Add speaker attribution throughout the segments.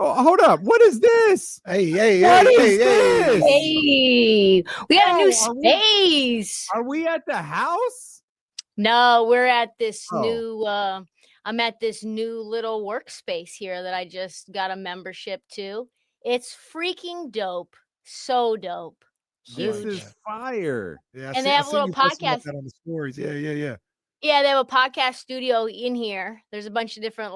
Speaker 1: Oh, hold up. What is this?
Speaker 2: Hey.
Speaker 1: This?
Speaker 3: Hey, we got a new space.
Speaker 1: Are we at the house?
Speaker 3: No, we're at this new, I'm at this new little workspace here that I just got a membership to. It's freaking dope. So dope. Huge.
Speaker 1: This is fire.
Speaker 2: Yeah,
Speaker 3: And they have a little
Speaker 2: you posting about
Speaker 3: podcast.
Speaker 2: that on the stories. Yeah.
Speaker 3: Yeah, they have a podcast studio in here. There's a bunch of different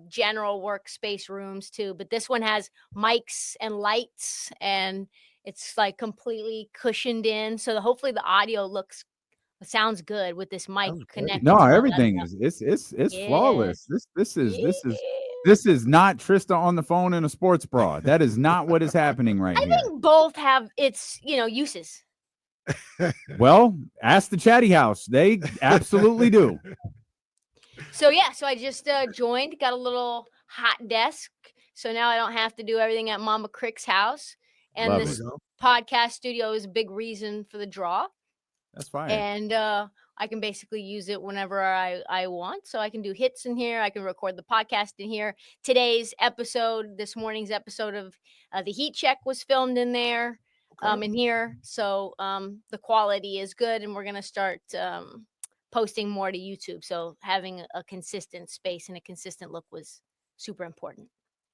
Speaker 3: general workspace rooms too, but this one has mics and lights and it's like completely cushioned in. So hopefully the audio sounds good with this mic connected.
Speaker 1: No, everything is it's flawless. This is not Trysta on the phone in a sports bra. That is not what is happening right here.
Speaker 3: I think both have its uses.
Speaker 1: Well, ask the Chatty House. They absolutely do.
Speaker 3: So I just joined, got a little hot desk. So now I don't have to do everything at Mama Krick's house. And this podcast studio is a big reason for the draw.
Speaker 1: That's fine.
Speaker 3: And I can basically use it whenever I want. So I can do hits in here. I can record the podcast in here. This morning's episode of the Heat Check was filmed in there. In here. So the quality is good and we're going to start posting more to YouTube. So having a consistent space and a consistent look was super important.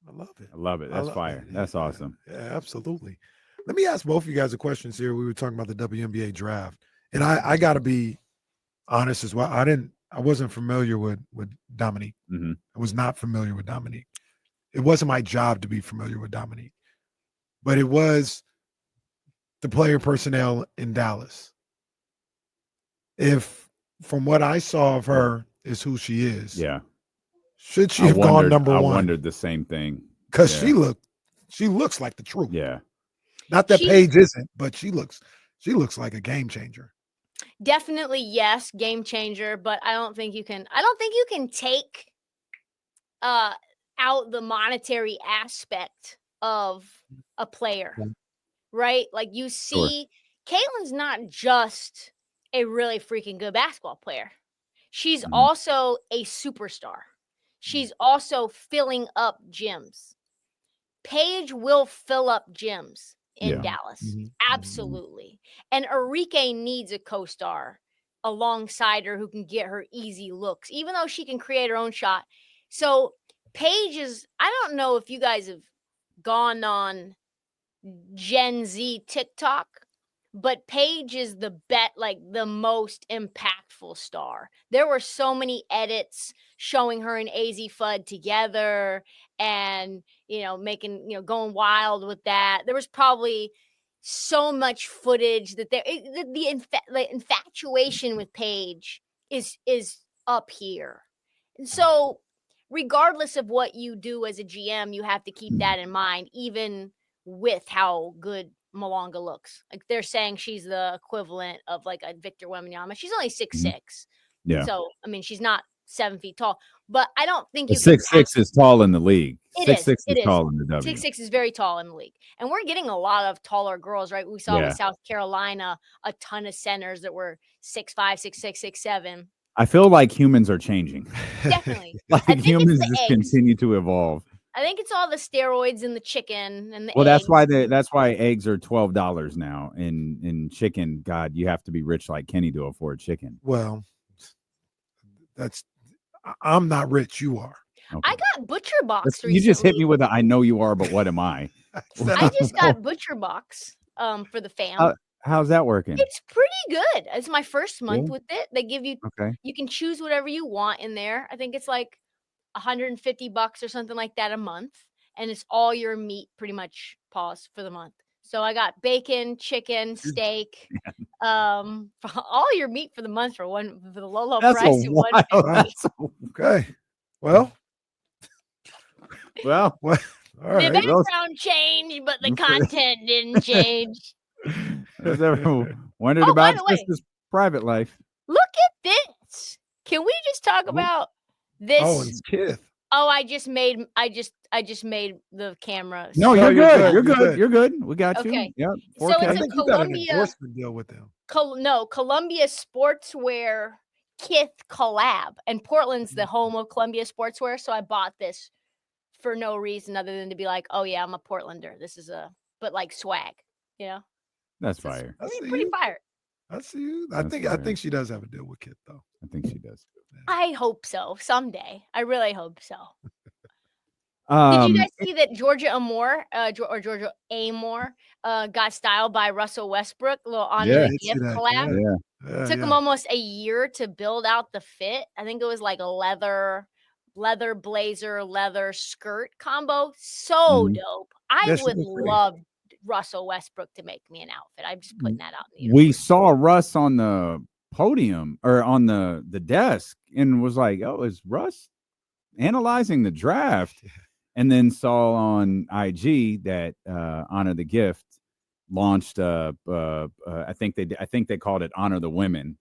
Speaker 2: I
Speaker 1: love it. That's fire. That's awesome.
Speaker 2: Yeah, absolutely. Let me ask both of you guys a question here. We were talking about the WNBA draft. And I got to be honest as well. I wasn't familiar with Dominique.
Speaker 1: Mm-hmm.
Speaker 2: I was not familiar with Dominique. It wasn't my job to be familiar with Dominique. But it was the player personnel in Dallas. If from what I saw of her is who she is.
Speaker 1: Yeah.
Speaker 2: Should she have gone number one?
Speaker 1: I wondered the same thing.
Speaker 2: Because she looks like the truth.
Speaker 1: Yeah.
Speaker 2: Not that Paige isn't, but she looks like a game changer.
Speaker 3: Definitely, yes, game changer. But I don't think you can take out the monetary aspect of a player.
Speaker 2: Yeah.
Speaker 3: Right? Like you see, Caitlin's not just a really freaking good basketball player. She's also a superstar. She's also filling up gyms. Paige will fill up gyms in Dallas.
Speaker 2: Mm-hmm.
Speaker 3: Absolutely. And Arike needs a co-star alongside her who can get her easy looks, even though she can create her own shot. So Paige I don't know if you guys have gone on Gen Z TikTok, but Paige is the most impactful star. There were so many edits showing her and AZ Fudd together and, going wild with that. There was probably so much footage that the infatuation with Paige is up here. And so regardless of what you do as a GM, you have to keep that in mind, even with how good Malonga looks. Like they're saying she's the equivalent of like a Victor Wembanyama. She's only 6'6".
Speaker 1: Yeah.
Speaker 3: So, I mean, she's not 7 feet tall, but I don't think you
Speaker 1: 6'6" is tall in the league.
Speaker 3: It
Speaker 1: 6'6"
Speaker 3: is
Speaker 1: tall in the W.
Speaker 3: 6'6" is very tall in the league. And we're getting a lot of taller girls, right? We saw with South Carolina, a ton of centers that were 6'5", 6'6", 6'7".
Speaker 1: I feel like humans are changing.
Speaker 3: Definitely.
Speaker 1: Like humans just continue to evolve.
Speaker 3: I think it's all the steroids and the chicken and the
Speaker 1: eggs.
Speaker 3: That's
Speaker 1: why eggs are $12 now. In chicken, God, you have to be rich like Kenny to afford chicken.
Speaker 2: Well, I'm not rich. You are.
Speaker 3: Okay. I got Butcher Box recently.
Speaker 1: You just hit me with I know you are, but what am I?
Speaker 3: I just got Butcher Box for the fam.
Speaker 1: How's that working?
Speaker 3: It's pretty good. It's my first month with it. They give you you can choose whatever you want in there. I think it's like $150 or something like that a month, and it's all your meat pretty much for the month. So I got bacon, chicken, steak, for all your meat for the month for the low price of $150.
Speaker 2: Okay. Well,
Speaker 1: all right.
Speaker 3: The background changed, but the content didn't change.
Speaker 1: Has ever wondered about Trista's private life?
Speaker 3: Look at this. Can we just talk about this?
Speaker 2: Oh, it's Kith.
Speaker 3: Oh, I just made the camera.
Speaker 1: No, you're good. You're good. We got
Speaker 3: okay.
Speaker 1: you. Yeah.
Speaker 3: So it's a Columbia
Speaker 2: deal with them.
Speaker 3: Columbia Sportswear Kith collab, and Portland's the home of Columbia Sportswear. So I bought this for no reason other than to be like, oh yeah, I'm a Portlander. This is but like swag, you know.
Speaker 1: That's fire.
Speaker 2: I see
Speaker 3: Pretty
Speaker 2: you.
Speaker 3: fire.
Speaker 2: I see you. I
Speaker 1: That's
Speaker 2: think
Speaker 1: fire.
Speaker 2: she does have a deal with Kit though.
Speaker 1: I think she does.
Speaker 3: I hope so someday. I really hope so. Did you guys see that Georgia Amore, or Georgia Amore, got styled by Russell Westbrook? A little honor
Speaker 1: Yeah.
Speaker 3: the gift collab.
Speaker 2: Yeah.
Speaker 3: Took him almost a year to build out the fit. I think it was like a leather blazer, leather skirt combo. So dope. I
Speaker 2: Yeah, she
Speaker 3: would
Speaker 2: looks great.
Speaker 3: love Russell Westbrook to make me an outfit. I'm just putting that out in the
Speaker 1: We
Speaker 3: universe.
Speaker 1: saw Russ on the podium or on the desk and was like, oh, is Russ analyzing the draft? And then saw on IG that Honor the Gift launched I think they called it Honor the Women,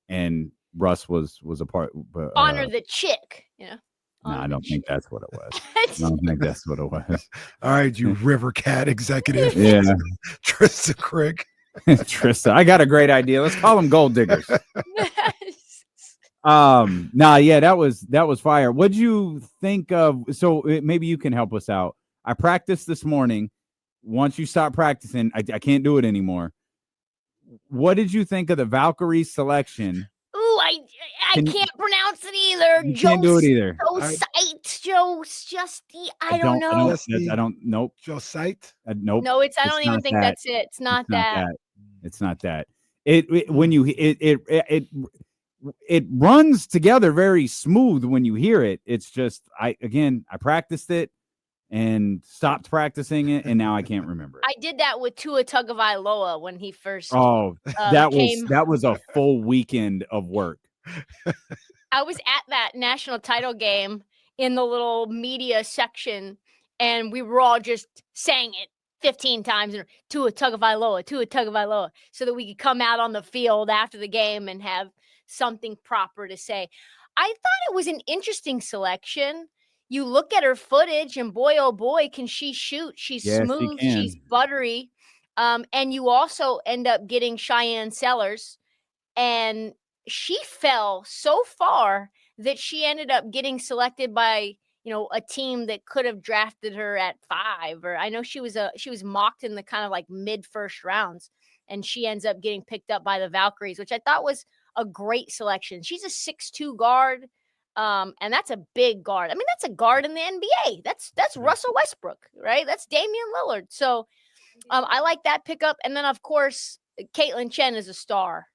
Speaker 1: and Russ was a part.
Speaker 3: Honor the chick, you know.
Speaker 1: No, I don't think that's what it was. I don't think that's what it was.
Speaker 2: All right, you River Cat executive.
Speaker 1: Yeah.
Speaker 2: Trysta Krick.
Speaker 1: Trysta. I got a great idea. Let's call them gold diggers. Yeah, that was fire. What'd you think of? So maybe you can help us out. I practiced this morning. Once you stop practicing, I can't do it anymore. What did you think of the Valkyrie selection?
Speaker 3: Ooh, I can't pronounce it either.
Speaker 1: You can't do it either. I don't know. I don't. Nope.
Speaker 2: Joe Sight.
Speaker 1: Nope.
Speaker 3: No, I don't even think that's it. It's not that.
Speaker 1: It's not that. When you it runs together very smooth when you hear it. It's just I practiced it and stopped practicing it, and now I can't remember it.
Speaker 3: I did that with Tua Tagovailoa when he first.
Speaker 1: Oh, that was a full weekend of work.
Speaker 3: I was at that national title game in the little media section, and we were all just saying it 15 times, Tua Tagovailoa, so that we could come out on the field after the game and have something proper to say. I thought it was an interesting selection. You look at her footage, and boy, oh boy, can she shoot. She's smooth. She's buttery. And you also end up getting Cheyenne Sellers, and she fell so far that she ended up getting selected by, a team that could have drafted her at 5, or I know she was mocked in the kind of like mid first rounds, and she ends up getting picked up by the Valkyries, which I thought was a great selection. She's a 6'2" guard. And that's a big guard. I mean, that's a guard in the NBA. That's Russell Westbrook, right? That's Damian Lillard. So I like that pickup. And then, of course, Caitlin Chen is a star,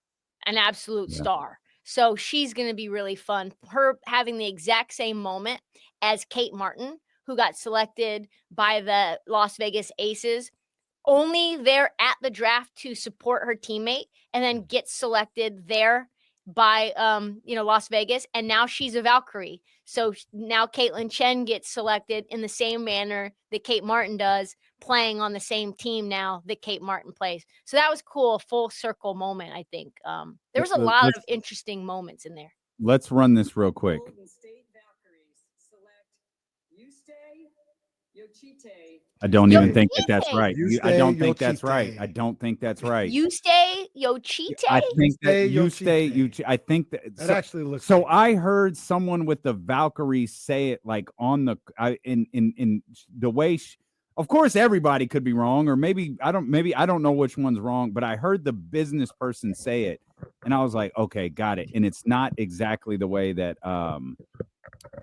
Speaker 3: an absolute star. So she's going to be really fun. Her having the exact same moment as Kate Martin, who got selected by the Las Vegas Aces, only there at the draft to support her teammate, and then gets selected there by Las Vegas, and now she's a Valkyrie. So now Caitlin Chen gets selected in the same manner that Kate Martin does, playing on the same team now that Kate Martin plays. So that was cool, a full circle moment, I think. There was a lot of interesting moments in there.
Speaker 1: Let's run this real quick. I don't even think that's right. I don't think that's right. I don't think that's right.
Speaker 3: You stay, Yochite.
Speaker 1: I think that you stay. I think that
Speaker 2: actually looks.
Speaker 1: So I heard someone with the Valkyrie say it like on the in the way. Of course, everybody could be wrong, or maybe I don't know which one's wrong, but I heard the business person say it, and I was like, okay, got it. And it's not exactly the way that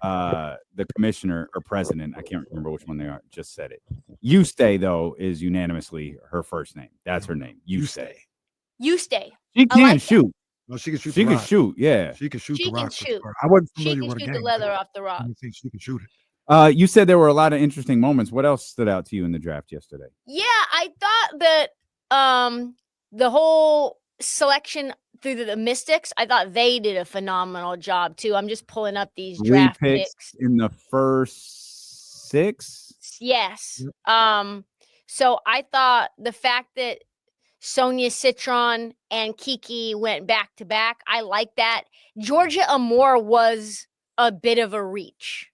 Speaker 1: the commissioner or president, I can't remember which one they are, just said it. You stay though is unanimously her first name. That's her name. You stay.
Speaker 3: You stay.
Speaker 1: She can shoot.
Speaker 2: No, she can shoot.
Speaker 1: She can shoot. Yeah,
Speaker 2: she can shoot.
Speaker 3: She can shoot.
Speaker 2: I wasn't familiar
Speaker 3: with
Speaker 2: the
Speaker 3: game.
Speaker 2: game.
Speaker 3: The leather off the rock.
Speaker 2: I think she can shoot it.
Speaker 1: You said there were a lot of interesting moments. What else stood out to you in the draft yesterday?
Speaker 3: Yeah, I thought that the whole selection through the Mystics, I thought they did a phenomenal job too. I'm just pulling up these draft picks
Speaker 1: in the first 6.
Speaker 3: Yes. So I thought the fact that Sonia Citron and Kiki went back to back, I like that. Georgia Amore was a bit of a reach.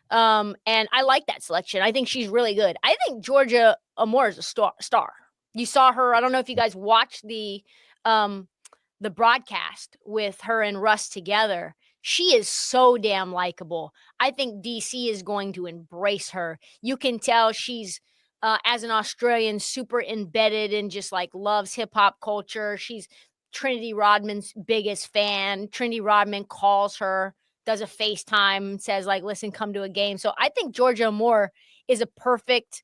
Speaker 3: And I like that selection. I think she's really good. I think Georgia Amore is a star. You saw her. I don't know if you guys watched the broadcast with her and Russ together. She is so damn likable. I think DC is going to embrace her. You can tell she's, as an Australian, super embedded and just like loves hip hop culture. She's Trinity Rodman's biggest fan. Trinity Rodman calls her, does a FaceTime, says like, listen, come to a game. So I think Georgia Moore is a perfect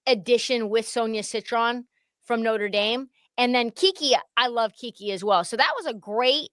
Speaker 3: addition with Sonia Citron from Notre Dame. And then Kiki, I love Kiki as well. So that was a great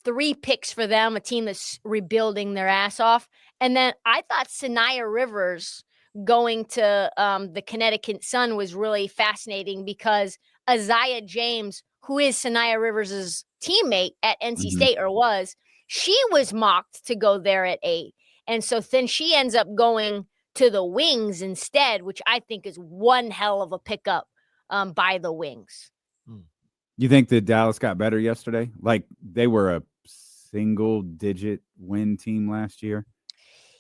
Speaker 3: 3 picks for them, a team that's rebuilding their ass off. And then I thought Sanaya Rivers going to the Connecticut Sun was really fascinating because Isaiah James, who is Sanaya Rivers' teammate at NC State or was, she was mocked to go there at 8. And so then she ends up going to the Wings instead, which I think is one hell of a pickup by the Wings.
Speaker 1: You think that Dallas got better yesterday? Like they were a single-digit win team last year?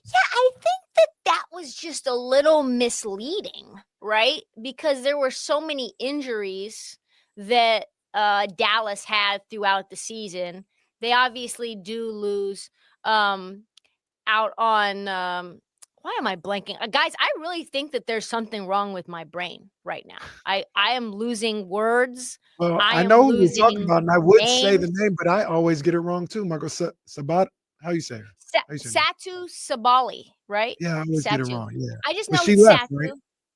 Speaker 3: Yeah, I think that was just a little misleading, right? Because there were so many injuries that Dallas had throughout the season. They obviously do lose out on why am I blanking? Guys, I really think that there's something wrong with my brain right now. I am losing words.
Speaker 2: Well,
Speaker 3: I
Speaker 2: I
Speaker 3: am
Speaker 2: know who you're talking
Speaker 3: losing
Speaker 2: about, and I would say the
Speaker 3: names.
Speaker 2: name, but I always get it wrong too. Marco Sabat, how you say her? How you say her name?
Speaker 3: Satu Sabali, right?
Speaker 2: Yeah, I always get it
Speaker 3: Satu.
Speaker 2: wrong. Yeah,
Speaker 3: I just
Speaker 2: but
Speaker 3: know
Speaker 2: she
Speaker 3: it's
Speaker 2: left,
Speaker 3: Satu.
Speaker 2: right?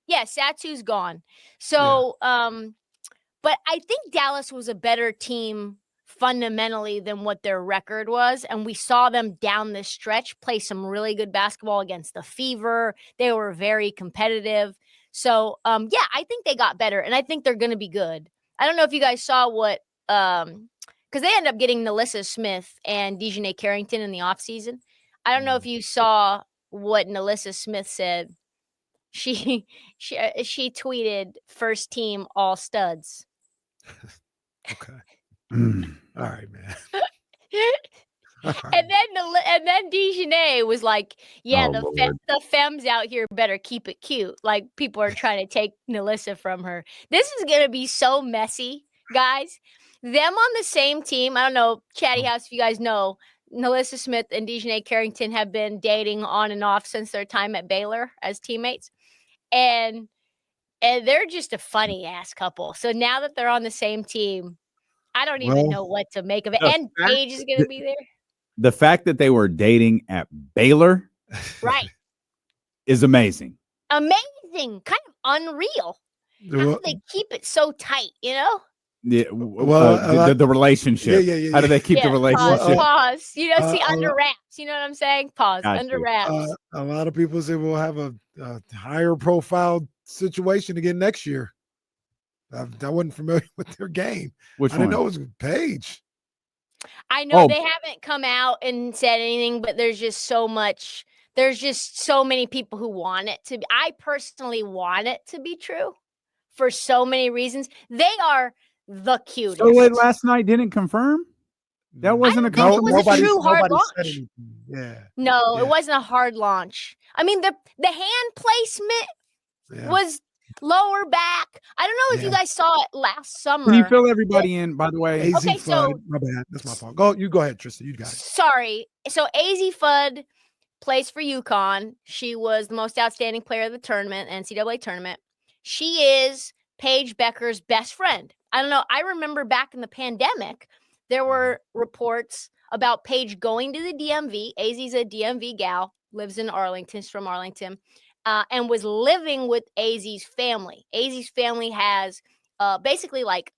Speaker 3: Yeah, Satu's gone. So, but I think Dallas was a better team fundamentally than what their record was. And we saw them down this stretch play some really good basketball against the Fever. They were very competitive. So, yeah, I think they got better, and I think they're going to be good. I don't know if you guys saw what, because they ended up getting Nalissa Smith and Dejanay Carrington in the offseason. I don't know if you saw what Nalissa Smith said. She tweeted first team all studs.
Speaker 2: Okay. All right, man. All right.
Speaker 3: And then Dejanay was like, "Yeah,
Speaker 1: Oh,
Speaker 3: the femmes out here better keep it cute. Like people are trying to take Nalissa from her. This is gonna be so messy, guys. Them on the same team. I don't know, Chatty House, if you guys know, Nalissa Smith and Dejanay Carrington have been dating on and off since their time at Baylor as teammates, and they're just a funny ass couple. So now that they're on the same team, I don't even
Speaker 2: Well,
Speaker 3: know what to make of it.
Speaker 1: The
Speaker 3: And
Speaker 1: fact
Speaker 3: Paige is gonna be there,
Speaker 1: the fact that they were dating at Baylor
Speaker 3: right?
Speaker 1: is amazing.
Speaker 3: Amazing, kind of unreal. How do they keep it so tight, you know?
Speaker 1: Yeah,
Speaker 2: Well,
Speaker 1: the relationship.
Speaker 2: yeah.
Speaker 1: How do they keep the relationship?
Speaker 3: Pause. You know, see,
Speaker 2: Uh,
Speaker 3: under wraps. You know what I'm saying? Pause.
Speaker 1: Gotcha.
Speaker 3: Under wraps.
Speaker 2: A lot of people say we'll have a higher profile situation again next year. I wasn't familiar with their game.
Speaker 1: Which
Speaker 2: I didn't
Speaker 1: one?
Speaker 2: know it was Paige.
Speaker 3: I know
Speaker 1: Oh.
Speaker 3: they haven't come out and said anything, but there's just so much. There's just so many people who want it to be. I personally want it to be true for so many reasons. They are the cutest.
Speaker 1: So wait, last night didn't confirm? That wasn't a
Speaker 3: I don't think it was a
Speaker 1: confirmation?
Speaker 3: true hard
Speaker 2: nobody said
Speaker 3: launch.
Speaker 2: anything. Yeah.
Speaker 3: No,
Speaker 2: Yeah.
Speaker 3: it wasn't a hard launch. I mean, the hand placement was lower back. I don't know if you guys saw it last summer.
Speaker 1: Can you fill everybody in, by the way?
Speaker 2: AZ
Speaker 3: Okay, so-
Speaker 2: Fudd. My bad. That's my fault. You go ahead, Trysta. You got it.
Speaker 3: Sorry. So AZ Fudd plays for UConn. She was the most outstanding player of the tournament, NCAA tournament. She is Paige Becker's best friend. I don't know. I remember back in the pandemic, there were reports about Paige going to the DMV. AZ's a DMV gal, lives in Arlington. She's from Arlington, and was living with AZ's family. AZ's family has basically like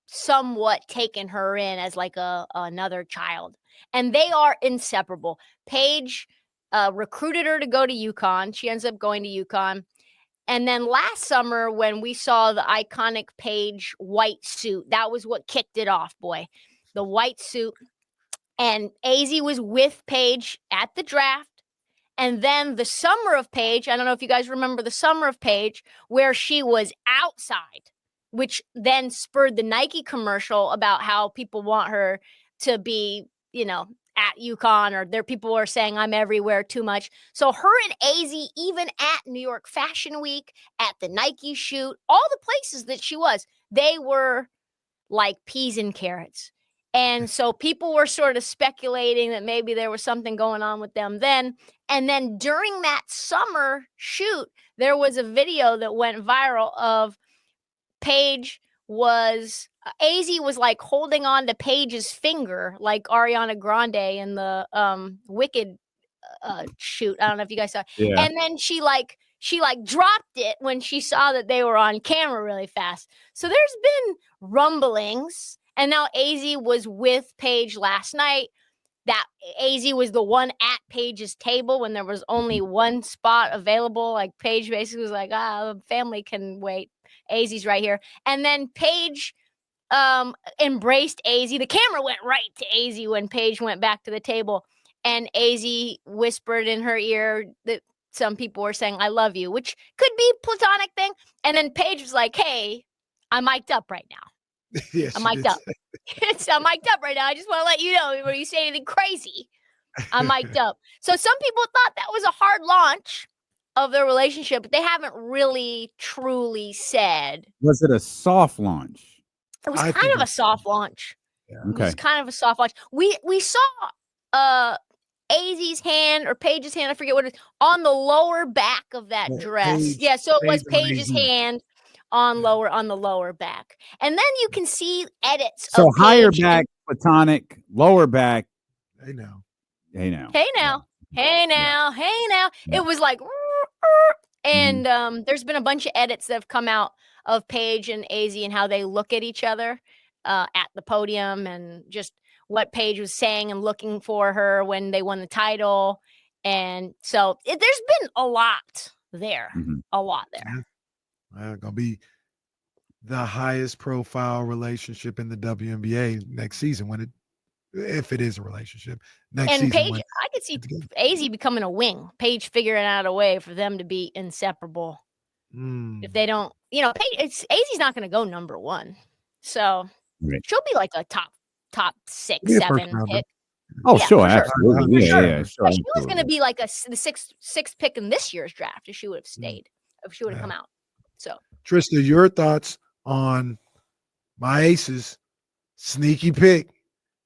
Speaker 3: somewhat taken her in as like another child, and they are inseparable. Paige recruited her to go to UConn. She ends up going to UConn. And then last summer, when we saw the iconic Paige white suit, that was what kicked it off, boy. The white suit. And AZ was with Paige at the draft. And then the summer of Paige, I don't know if you guys remember the summer of Paige, where she was outside, which then spurred the Nike commercial about how people want her to be, you know, at UConn, or there people are saying I'm everywhere too much. So her and AZ, even at New York Fashion Week, at the Nike shoot, all the places that she was, they were like peas and carrots. And so people were sort of speculating that maybe there was something going on with them then. And then during that summer shoot, there was a video that went viral of Paige was AZ was like holding on to Paige's finger like Ariana Grande in the Wicked shoot. I don't know if you guys saw.
Speaker 1: Yeah.
Speaker 3: And then she dropped it when she saw that they were on camera really fast. So there's been rumblings, and now AZ was with Paige last night. That AZ was the one at Paige's table when there was only one spot available. Like Paige basically was like, family can wait. AZ's right here. And then Paige embraced AZ. The camera went right to AZ when Paige went back to the table. And AZ whispered in her ear that some people were saying, I love you, which could be platonic thing. And then Paige was like, hey, I'm mic'd up right now.
Speaker 2: Yeah,
Speaker 3: I'm mic'd up. I'm mic'd up right now. I just want to let you know when you say anything crazy, I'm mic'd up. So some people thought that was a hard launch of their relationship, but they haven't really truly said.
Speaker 1: Was it a soft launch?
Speaker 3: It was kind of a soft launch.
Speaker 2: Yeah.
Speaker 3: It was kind of a soft launch. We saw AZ's hand or Paige's hand, I forget what it is, on the lower back of that dress.
Speaker 2: Paige,
Speaker 3: So it was
Speaker 2: Paige
Speaker 3: Paige's
Speaker 2: AZ.
Speaker 3: hand on the lower back. And then you can see edits
Speaker 1: So
Speaker 3: of
Speaker 1: higher
Speaker 3: Paige
Speaker 1: back, platonic, lower back.
Speaker 2: Hey now.
Speaker 1: Hey now.
Speaker 3: Hey now. Hey now. Hey now.
Speaker 1: Yeah.
Speaker 3: It was like and there's been a bunch of edits that have come out of Paige and AZ and how they look at each other at the podium, and just what Paige was saying and looking for her when they won the title. And so there's been a lot there. A lot there.
Speaker 2: Well, gonna be the highest profile relationship in the WNBA next season if it is a relationship next
Speaker 3: And
Speaker 2: season.
Speaker 3: Paige, I could see AZ becoming a wing. Paige figuring out a way for them to be inseparable. If they don't, Paige, AZ's not going to go number one, so she'll be like a top 6, 7 pick.
Speaker 1: Oh,
Speaker 3: Yeah,
Speaker 1: sure,
Speaker 3: for sure.
Speaker 1: absolutely, yeah, sure.
Speaker 3: She was going to be like the sixth pick in this year's draft if she would have stayed, if she would have come out. So,
Speaker 2: Trysta, your thoughts on my Aces sneaky pick?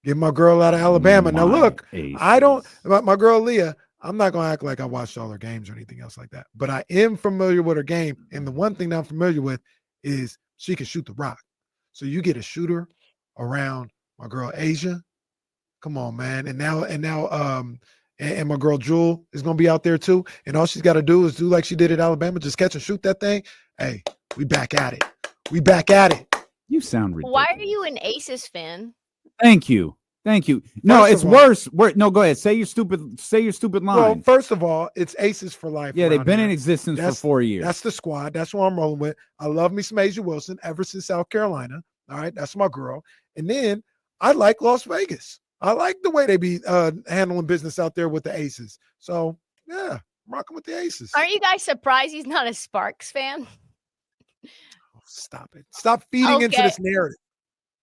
Speaker 2: Get my girl out of Alabama. Now look,
Speaker 1: Aces.
Speaker 2: I don't. My girl Leah, I'm not gonna act like I watched all her games or anything else like that. But I am familiar with her game, and the one thing that I'm familiar with is she can shoot the rock. So you get a shooter around my girl Asia. Come on, man. And now, and my girl Jewel is gonna be out there too. And all she's got to do is do like she did at Alabama, just catch and shoot that thing. Hey, we back at it. We back at it.
Speaker 1: You sound ridiculous.
Speaker 3: Why are you an Aces fan?
Speaker 1: Thank you. No, it's worse. No, go ahead. Say your stupid line.
Speaker 2: Well, first of all, it's Aces for life.
Speaker 1: Yeah, they've been in existence for 4 years.
Speaker 2: That's the squad. That's what I'm rolling with. I love me some Asia Wilson ever since South Carolina. All right, that's my girl. And then I like Las Vegas. I like the way they be handling business out there with the Aces. So yeah, I'm rocking with the Aces.
Speaker 3: Aren't you guys surprised he's not a Sparks fan?
Speaker 2: Oh, stop it. Stop feeding into this narrative.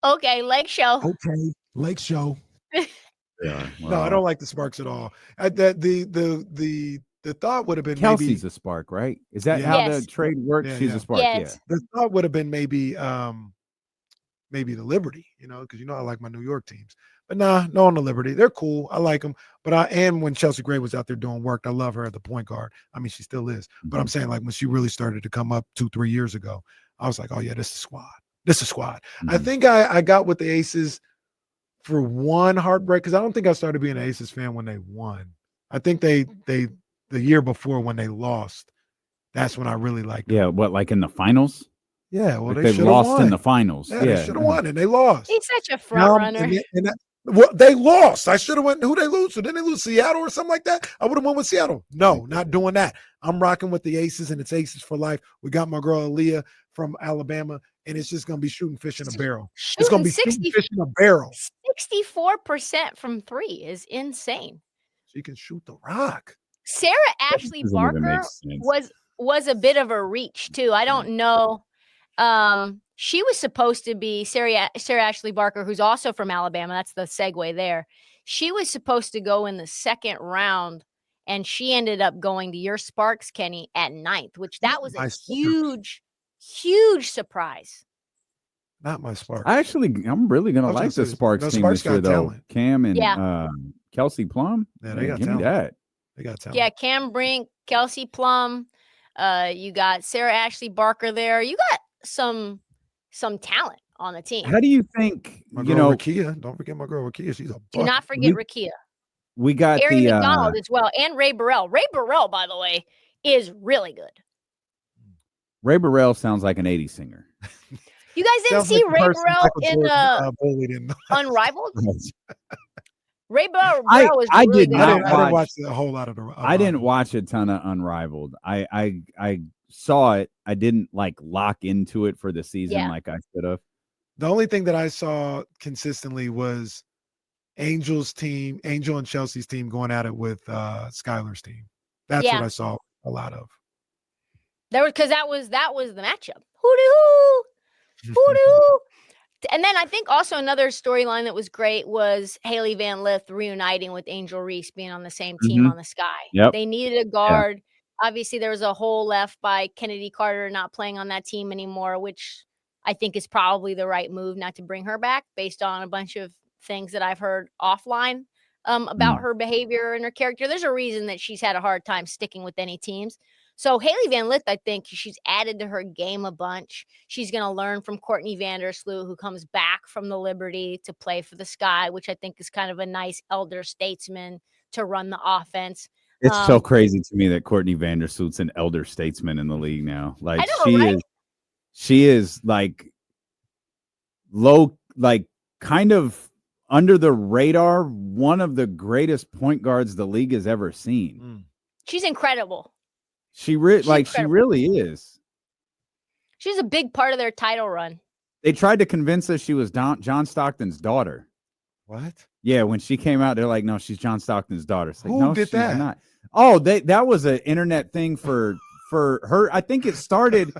Speaker 3: Okay, Lake Show.
Speaker 2: Okay, Lake Show.
Speaker 1: Yeah, well,
Speaker 2: no, I don't like the Sparks at all. The thought would have been
Speaker 1: Kelsey's a Spark, right? Is that how the trade works?
Speaker 2: Yeah,
Speaker 1: She's a Spark.
Speaker 3: Yes.
Speaker 1: Yeah.
Speaker 2: The thought would have been maybe the Liberty, because I like my New York teams. But no on the Liberty. They're cool. I like them. But and when Chelsea Gray was out there doing work, I love her at the point guard. I mean, she still is. But I'm saying, like, when she really started to come up 2-3 years ago, I was like, oh yeah, this is squad. This is squad. I think I got with the Aces for one heartbreak, because I don't think I started being an Aces fan when they won. I think they the year before when they lost, that's when I really liked them.
Speaker 1: Yeah, what, like in the finals?
Speaker 2: Yeah, well,
Speaker 1: like
Speaker 2: they
Speaker 1: lost
Speaker 2: won
Speaker 1: in the finals.
Speaker 2: Yeah, they should have won, and they lost.
Speaker 3: He's such a front runner.
Speaker 2: Well, they lost. I should have went. Who they lose to? Didn't they lose Seattle or something like that? I would have went with Seattle. No, not doing that. I'm rocking with the Aces, and it's Aces for life. We got my girl Aaliyah from Alabama, and it's just going to be shooting fish in a barrel. It's going to be shooting fish in a barrel.
Speaker 3: 64% from 3 is insane.
Speaker 2: She can shoot the rock.
Speaker 3: Sarah Ashley Barker was a bit of a reach too. I don't know. She was supposed to be Sarah Ashley Barker, who's also from Alabama. That's the segue there. She was supposed to go in the second round, and she ended up going to your Sparks, Kenny, at 9th, which that was a huge surprise.
Speaker 2: Not my Sparks.
Speaker 1: I'm really gonna
Speaker 2: I was gonna
Speaker 1: like the
Speaker 2: say,
Speaker 1: Sparks
Speaker 2: no,
Speaker 1: team
Speaker 2: Sparks
Speaker 1: this year,
Speaker 2: got
Speaker 1: though.
Speaker 2: talent.
Speaker 1: Cam and
Speaker 3: Yeah.
Speaker 1: Kelsey Plum.
Speaker 2: Yeah, they got
Speaker 1: give
Speaker 2: talent.
Speaker 1: me that.
Speaker 2: They got talent.
Speaker 3: Yeah, Cam Brink, Kelsey Plum. You got Sarah Ashley Barker there. You got some talent on the team.
Speaker 1: How do you think?
Speaker 2: My
Speaker 1: You
Speaker 2: girl
Speaker 1: know,
Speaker 2: Rakia. Don't forget my girl Rakia. She's a bucket.
Speaker 3: Do not forget Rakia.
Speaker 1: we got
Speaker 3: Erin
Speaker 1: the
Speaker 3: McDonald as well, and Ray Burrell. Ray Burrell, by the way, is really good.
Speaker 1: Ray Burrell sounds like an 80s singer.
Speaker 3: You guys didn't
Speaker 2: Sounds
Speaker 3: see
Speaker 2: like the
Speaker 3: Ray
Speaker 2: person
Speaker 3: Burrell
Speaker 2: Michael
Speaker 3: in
Speaker 2: Jordan, bullied in.
Speaker 3: Unrivaled? Ray Burrell was
Speaker 1: I
Speaker 3: really
Speaker 1: did
Speaker 3: good.
Speaker 1: not
Speaker 2: I didn't
Speaker 1: watch
Speaker 2: watch a whole lot of the.
Speaker 1: I didn't watch a ton of Unrivaled. I saw it. I didn't like lock into it for the season like I should have.
Speaker 2: The only thing that I saw consistently was Angel and Chelsea's team going at it with Skylar's team. That's what I saw a lot of.
Speaker 3: There was because that was the matchup. Hoo-doo. And then I think also another storyline that was great was Haley Van Lith reuniting with Angel Reese, being on the same team on the Sky.
Speaker 1: Yep.
Speaker 3: They needed a guard. Obviously, there was a hole left by Kennedy Carter not playing on that team anymore, which I think is probably the right move not to bring her back based on a bunch of things that I've heard offline about her behavior and her character. There's a reason that she's had a hard time sticking with any teams. So Haley Van Lith, I think she's added to her game a bunch. She's going to learn from Courtney Vandersloot, who comes back from the Liberty to play for the Sky, which I think is kind of a nice elder statesman to run the offense.
Speaker 1: It's so crazy to me that Courtney Vandersloot's an elder statesman in the league now. Like she is like low, like kind of under the radar, one of the greatest point guards the league has ever seen.
Speaker 3: She's incredible.
Speaker 1: She really is.
Speaker 3: She's a big part of their title run.
Speaker 1: They tried to convince us she was John Stockton's daughter.
Speaker 2: What?
Speaker 1: Yeah, when she came out, they're like, "No, she's John Stockton's daughter." It's like,
Speaker 2: Who
Speaker 1: no,
Speaker 2: did
Speaker 1: she's
Speaker 2: that?
Speaker 1: not. Oh, that was an internet thing for her. I think it started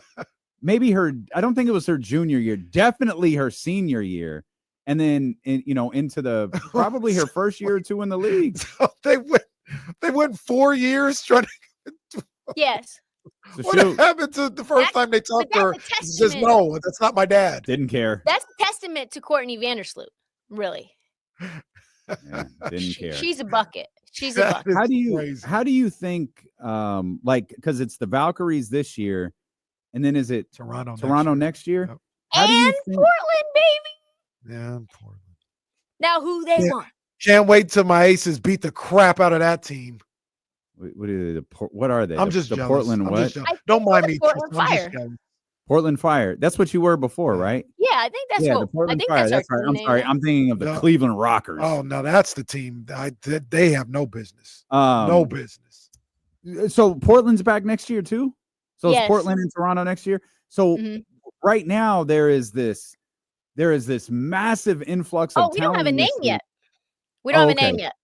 Speaker 1: maybe I don't think it was her junior year, definitely her senior year, and then into the probably her first year or two in the league.
Speaker 2: So they went 4 years trying to.
Speaker 3: Yes.
Speaker 1: So
Speaker 2: what happened to the first time they talked to her? She says, "No, that's not my dad."
Speaker 1: Didn't care.
Speaker 3: That's a testament to Courtney Vandersloot, really.
Speaker 1: Yeah, didn't care.
Speaker 3: She's a bucket. She's a bucket.
Speaker 1: How do you think because it's the Valkyries this year, and then is it Toronto next year?
Speaker 2: Yep.
Speaker 3: And Portland, baby.
Speaker 2: Yeah, Portland.
Speaker 3: Now who they want?
Speaker 2: Can't wait till my Aces beat the crap out of that team.
Speaker 1: What are they?
Speaker 2: I'm just
Speaker 1: the
Speaker 2: jealous.
Speaker 1: Portland what?
Speaker 2: Don't mind me.
Speaker 3: Portland Fire.
Speaker 1: Portland Fire. That's what you were before, right?
Speaker 3: Yeah, I think that's
Speaker 1: the Portland Fire. That's right. I'm sorry. I'm thinking of the Cleveland Rockers.
Speaker 2: Oh no, that's the team. They have no business. No business.
Speaker 1: So Portland's back next year too. So
Speaker 3: yes.
Speaker 1: It's Portland and Toronto next year. So right now there is this massive influx of talent.
Speaker 3: We don't have a name yet. We don't have a name yet.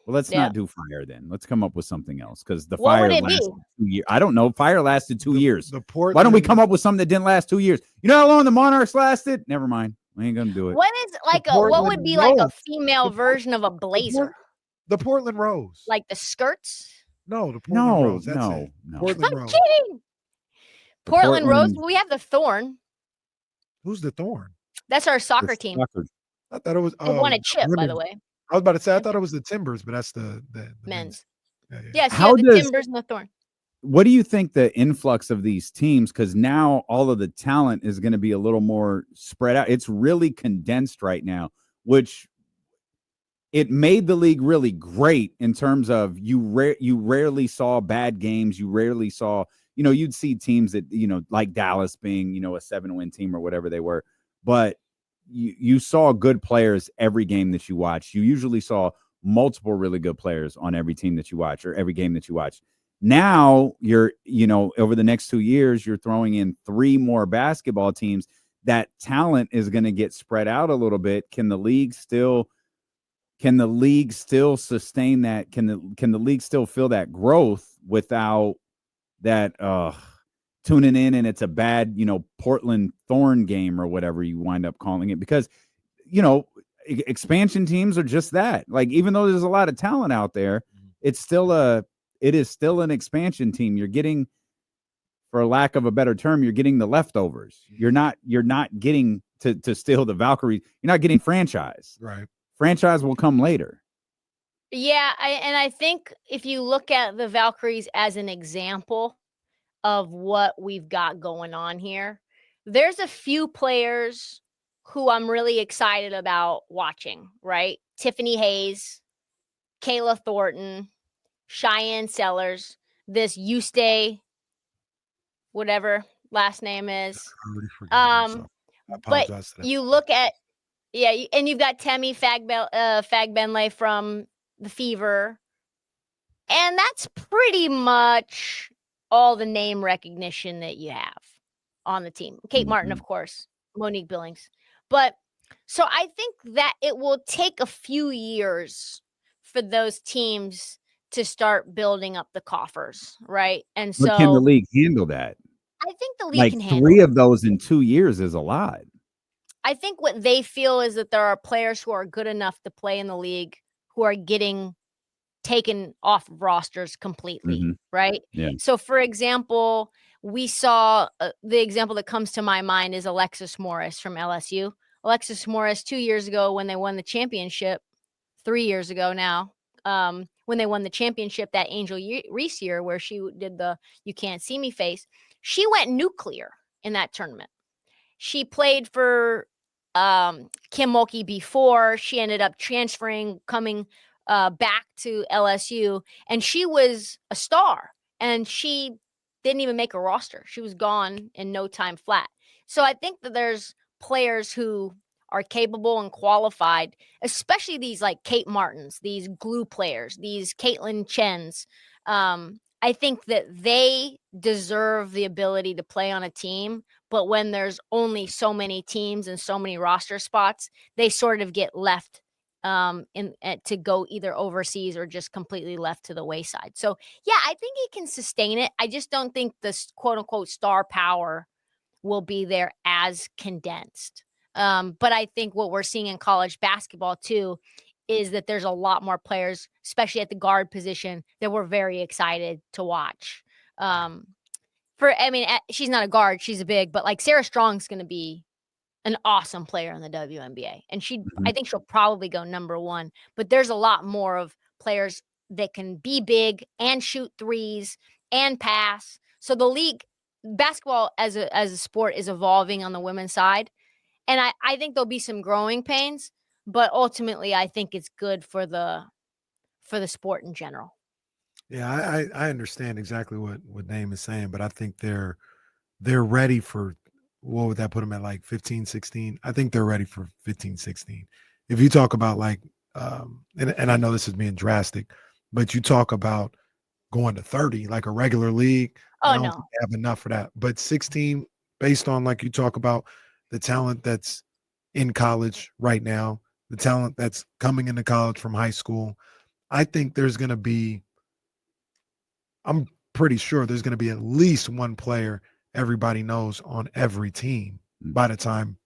Speaker 1: Well, let's not do Fire then. Let's come up with something else because the
Speaker 3: what
Speaker 1: Fire
Speaker 3: would it
Speaker 1: lasted
Speaker 3: be?
Speaker 1: 2 years. I don't know. Fire lasted 2 years.
Speaker 2: Why
Speaker 1: don't we come up with something that didn't last 2 years? You know how long the Monarchs lasted? Never mind. We ain't gonna do it.
Speaker 3: What is what would be like a female version of a blazer?
Speaker 2: The Portland Rose.
Speaker 3: Like the skirts?
Speaker 2: No, the Portland Rose. That's
Speaker 1: no.
Speaker 2: Portland
Speaker 3: I'm
Speaker 2: Rose.
Speaker 3: kidding. Portland Rose. We have the Thorn.
Speaker 2: Who's the Thorn?
Speaker 3: That's our soccer team.
Speaker 2: I thought it was.
Speaker 3: They won a chip, by the way.
Speaker 2: I was about to say I thought it was the Timbers, but that's the
Speaker 3: men's.
Speaker 2: Yeah.
Speaker 3: Yes, the Timbers and the Thorn.
Speaker 1: What do you think the influx of these teams? Because now all of the talent is going to be a little more spread out. It's really condensed right now, which it made the league really great in terms of you rarely saw bad games. You rarely saw, you'd see teams that, like Dallas being, a 7-win team or whatever they were, but you saw good players every game that you watched. You usually saw multiple really good players on every team that you watch or every game that you watch. Now you're, over the next 2 years, you're throwing in 3 more basketball teams. That talent is going to get spread out a little bit. Can the league still sustain that? Can the league still feel that growth without that, tuning in and it's a bad, Portland Thorn game or whatever you wind up calling it, because, expansion teams are just that. Like, even though there's a lot of talent out there, it is still an expansion team. You're getting, for lack of a better term, you're getting the leftovers. You're not getting to steal the Valkyrie. You're not getting franchise.
Speaker 2: Right.
Speaker 1: Franchise will come later.
Speaker 3: Yeah, I think if you look at the Valkyries as an example of what we've got going on here, there's a few players who I'm really excited about watching, right? Tiffany Hayes, Kayla Thornton, Cheyenne Sellers, this Eustace, whatever last name is.
Speaker 2: I already forgot. So I
Speaker 3: But
Speaker 2: apologize to that.
Speaker 3: you look at and you've got Temi Fagbenley from the Fever, and that's pretty much all the name recognition that you have on the team. Kate Martin, of course, Monique Billings. But so I think that it will take a few years for those teams to start building up the coffers, right? And
Speaker 1: But can the
Speaker 3: so
Speaker 1: league handle that?
Speaker 3: I think the league
Speaker 1: Like
Speaker 3: can handle
Speaker 1: 3
Speaker 3: it.
Speaker 1: of those in 2 years is a lot.
Speaker 3: I think what they feel is that there are players who are good enough to play in the league who are getting taken off of rosters completely, right?
Speaker 1: Yeah.
Speaker 3: So, for example, we saw the example that comes to my mind is Alexis Morris from LSU. Alexis Morris 2 years ago when they won the championship, 3 years ago now, when they won the championship, that Angel Reese year where she did the "you can't see me" face, she went nuclear in that tournament. She played for Kim Mulkey before. She ended up transferring, coming back to LSU, and she was a star. And she didn't even make a roster. She was gone in no time flat. So I think that there's players who are capable and qualified, especially these like Kate Martins, these glue players, these Caitlin Chens. I think that they deserve the ability to play on a team, but when there's only so many teams and so many roster spots, they sort of get left to go either overseas or just completely left to the wayside. So yeah, I think he can sustain it. I just don't think this quote unquote star power will be there as condensed. But I think what we're seeing in college basketball too is that there's a lot more players, especially at the guard position, that we're very excited to watch. She's not a guard, she's a big, but like Sarah Strong's going to be an awesome player in the WNBA. And I think she'll probably go number 1, but there's a lot more of players that can be big and shoot threes and pass. So the league basketball as a sport is evolving on the women's side. And I think there'll be some growing pains, but ultimately I think it's good for the sport in general.
Speaker 2: Yeah, I understand exactly what Dame is saying, but I think they're ready for, what would that put them at, like 15, 16? I think they're ready for 15, 16. If you talk about like, and I know this is being drastic, but you talk about going to 30, like a regular league.
Speaker 3: Oh,
Speaker 2: I don't
Speaker 3: no.
Speaker 2: think they have enough for that. But 16, based on like you talk about the talent that's in college right now, the talent that's coming into college from high school, I think there's going to be, I'm pretty sure there's going to be at least one player everybody knows on every team by the time,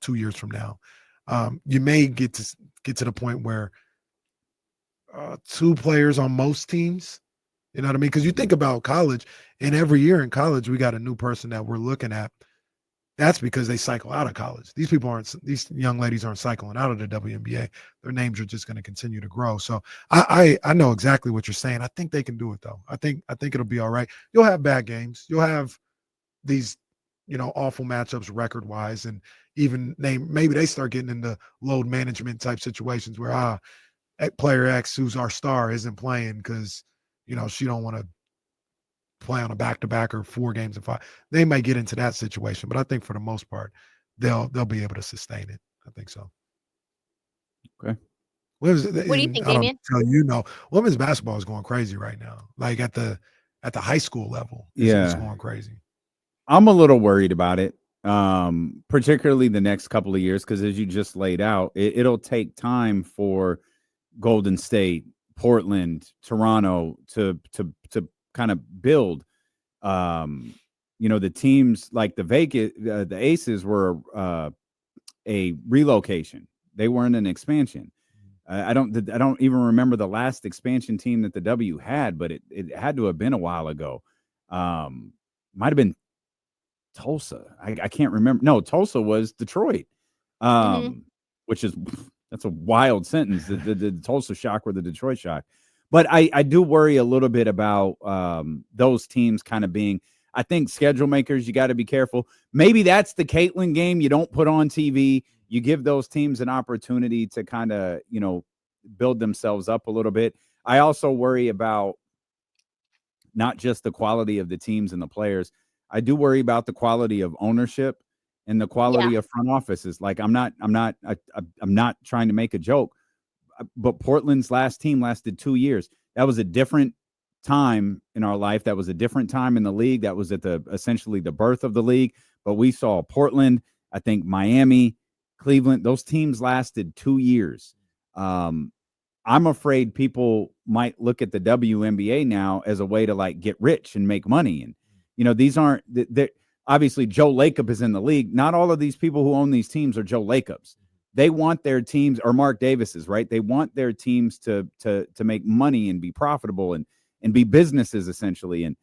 Speaker 2: 2 years from now. You may get to the point where 2 players on most teams, you know what I mean? Because you think about college, and every year in college, we got a new person that we're looking at. That's because they cycle out of college. These young ladies aren't cycling out of the WNBA. Their names are just going to continue to grow. So I know exactly what you're saying. I think they can do it though. I think it'll be all right. You'll have bad games. You'll have these, awful matchups record wise, and even maybe they start getting into load management type situations where player X, who's our star, isn't playing because she don't want to play on a back-to-back or 4 games in 5. They may get into that situation, but I think for the most part, they'll be able to sustain it. I think so.
Speaker 1: Okay.
Speaker 3: What do you think, Damian?
Speaker 2: Women's basketball is going crazy right now. Like at the high school level, it's going crazy.
Speaker 1: I'm a little worried about it, particularly the next couple of years, because as you just laid out, it'll take time for Golden State, Portland, Toronto to kind of build. The teams like the Aces were a relocation. They weren't an expansion. I don't even remember the last expansion team that the W had, but it had to have been a while ago. Might have been Tulsa. I can't remember. No, Tulsa was Detroit, which is that's a wild sentence. The Tulsa Shock or the Detroit Shock. But I do worry a little bit about those teams kind of being. I think schedule makers, you got to be careful. Maybe that's the Caitlin game you don't put on TV. You give those teams an opportunity to kind of, build themselves up a little bit. I also worry about not just the quality of the teams and the players. I do worry about the quality of ownership and the quality of front offices. Like I'm not trying to make a joke, but Portland's last team lasted 2 years. That was a different time in our life. That was a different time in the league. That was at essentially the birth of the league. But we saw Portland, I think Miami, Cleveland, those teams lasted 2 years. I'm afraid people might look at the WNBA now as a way to like get rich and make money. And, these aren't obviously Joe Lacob is in the league. Not all of these people who own these teams are Joe Lacobs. They want their teams, or Mark Davis's, right? They want their teams to make money and be profitable and be businesses essentially. And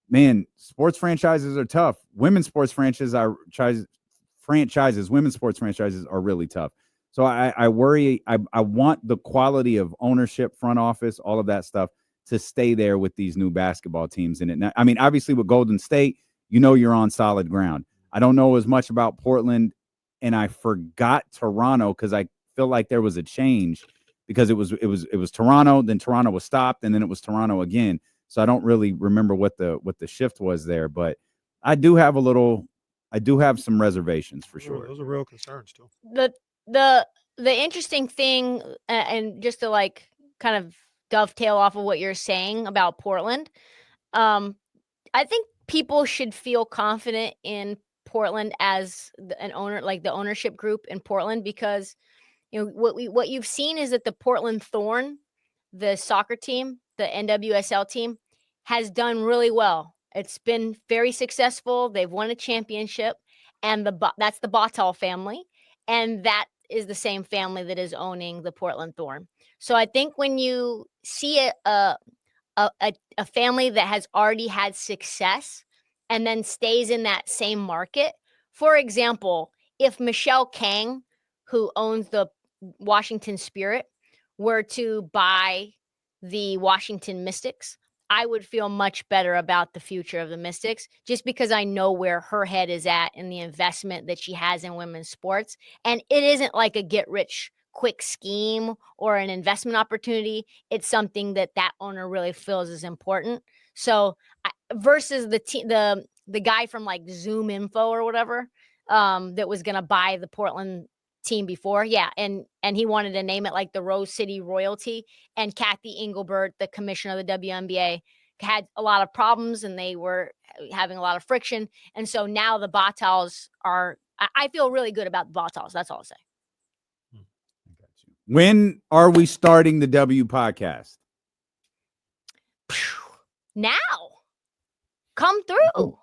Speaker 1: man, sports franchises are tough. Women's sports franchises, women's sports franchises are really tough. So I worry. I want the quality of ownership, front office, all of that stuff to stay there with these new basketball teams in it. Now, I mean, obviously with Golden State, you're on solid ground. I don't know as much about Portland, and I forgot Toronto because I feel like there was a change. Because it was Toronto, then Toronto was stopped, and then it was Toronto again. So I don't really remember what the shift was there, but I do have some reservations for sure.
Speaker 2: Those are real concerns too.
Speaker 3: The interesting thing, and just to like kind of dovetail off of what you're saying about Portland, I think people should feel confident in Portland as an owner, like the ownership group in Portland, because what you've seen is that the Portland Thorn, the soccer team, the NWSL team, has done really well. It's been very successful. They've won a championship, and that's the Bottal family, and that is the same family that is owning the Portland Thorn. So I think when you see a family that has already had success and then stays in that same market, for example, if Michelle Kang, who owns the Washington Spirit, were to buy the Washington Mystics, I would feel much better about the future of the Mystics, just because I know where her head is at in the investment that she has in women's sports. And it isn't like a get rich quick scheme or an investment opportunity. It's something that owner really feels is important. So versus the guy from like Zoom Info or whatever, that was going to buy the Portland team before. Yeah. And he wanted to name it like the Rose City Royalty. And Kathy Engelbert, the commissioner of the WNBA, had a lot of problems and they were having a lot of friction. And so now the Bottals I feel really good about the Bottals. That's all I'll say.
Speaker 1: When are we starting the W podcast?
Speaker 3: Now. Come through.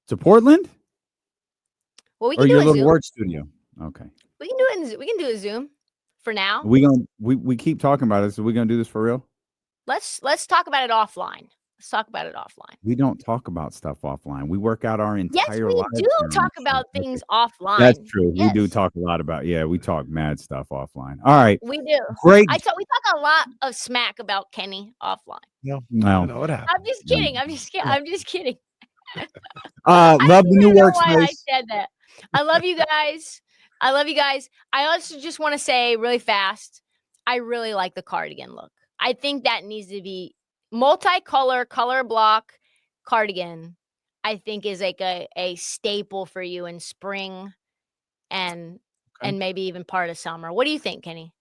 Speaker 1: To Portland?
Speaker 3: Well, we
Speaker 1: or
Speaker 3: can
Speaker 1: your
Speaker 3: do a
Speaker 1: little
Speaker 3: Zoom.
Speaker 1: work studio. Okay.
Speaker 3: We can do it. We can do a Zoom for now.
Speaker 1: We keep talking about it. So we're gonna do this for real?
Speaker 3: Let's talk about it offline. Let's talk about it offline.
Speaker 1: We don't talk about stuff offline. We work out our entire lives.
Speaker 3: Yes, we do talk about things offline.
Speaker 1: That's true.
Speaker 3: Yes.
Speaker 1: We do talk a lot about. Yeah, we talk mad stuff offline. All right.
Speaker 3: We do.
Speaker 1: Great.
Speaker 3: We talk a lot of smack about Kenny offline.
Speaker 2: No.
Speaker 1: What
Speaker 2: happened?
Speaker 3: I'm just kidding. I'm just kidding.
Speaker 1: Love the new workspace.
Speaker 3: I said that. I love you guys. I also just want to say really fast, I really like the cardigan look. I think that needs to be multicolor, color block cardigan. I think is like a staple for you in spring and maybe even part of summer. What do you think, Kenny?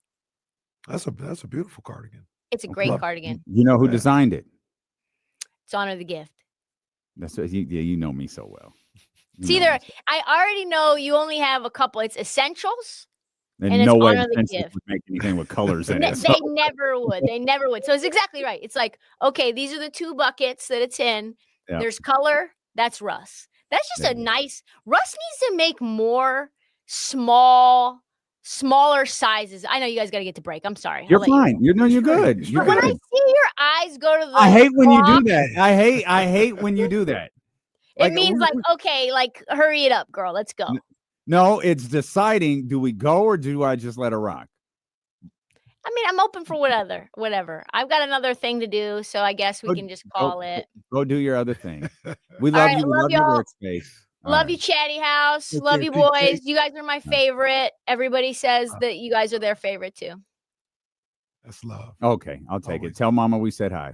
Speaker 2: That's a beautiful cardigan.
Speaker 3: It's a great cardigan.
Speaker 1: You know who designed it?
Speaker 3: It's Honor the Gift.
Speaker 1: That's what you know me so well.
Speaker 3: I already know you only have a couple. It's essentials.
Speaker 1: And no way Essentials would make anything with colors in it.
Speaker 3: They never would. They never would. So it's exactly right. It's like, okay, these are the two buckets that it's in. Yeah. There's color. That's Russ. That's just a nice. Russ needs to make more smaller sizes. I know you guys got to get to break. I'm sorry.
Speaker 1: You're fine. You're good.
Speaker 3: But when I see your eyes go to the
Speaker 1: I hate when you do that. I hate when you do that.
Speaker 3: It means like, okay, like hurry it up, girl. Let's go.
Speaker 1: No, it's deciding, do we go or do I just let her rock?
Speaker 3: I mean, I'm open for whatever. I've got another thing to do, so I guess we can just call it.
Speaker 1: Go do your other thing. We
Speaker 3: All
Speaker 1: love
Speaker 3: right,
Speaker 1: you. We
Speaker 3: love
Speaker 1: love your
Speaker 3: y'all.
Speaker 1: workspace.
Speaker 3: Love you, Chatty House.
Speaker 2: Take
Speaker 3: Love
Speaker 2: care.
Speaker 3: you,
Speaker 2: Be
Speaker 3: boys.
Speaker 2: safe.
Speaker 3: You guys are my favorite. Everybody says that you guys are their favorite too.
Speaker 2: That's love.
Speaker 1: Okay, I'll take it.
Speaker 2: Always.
Speaker 1: Tell mama we said hi.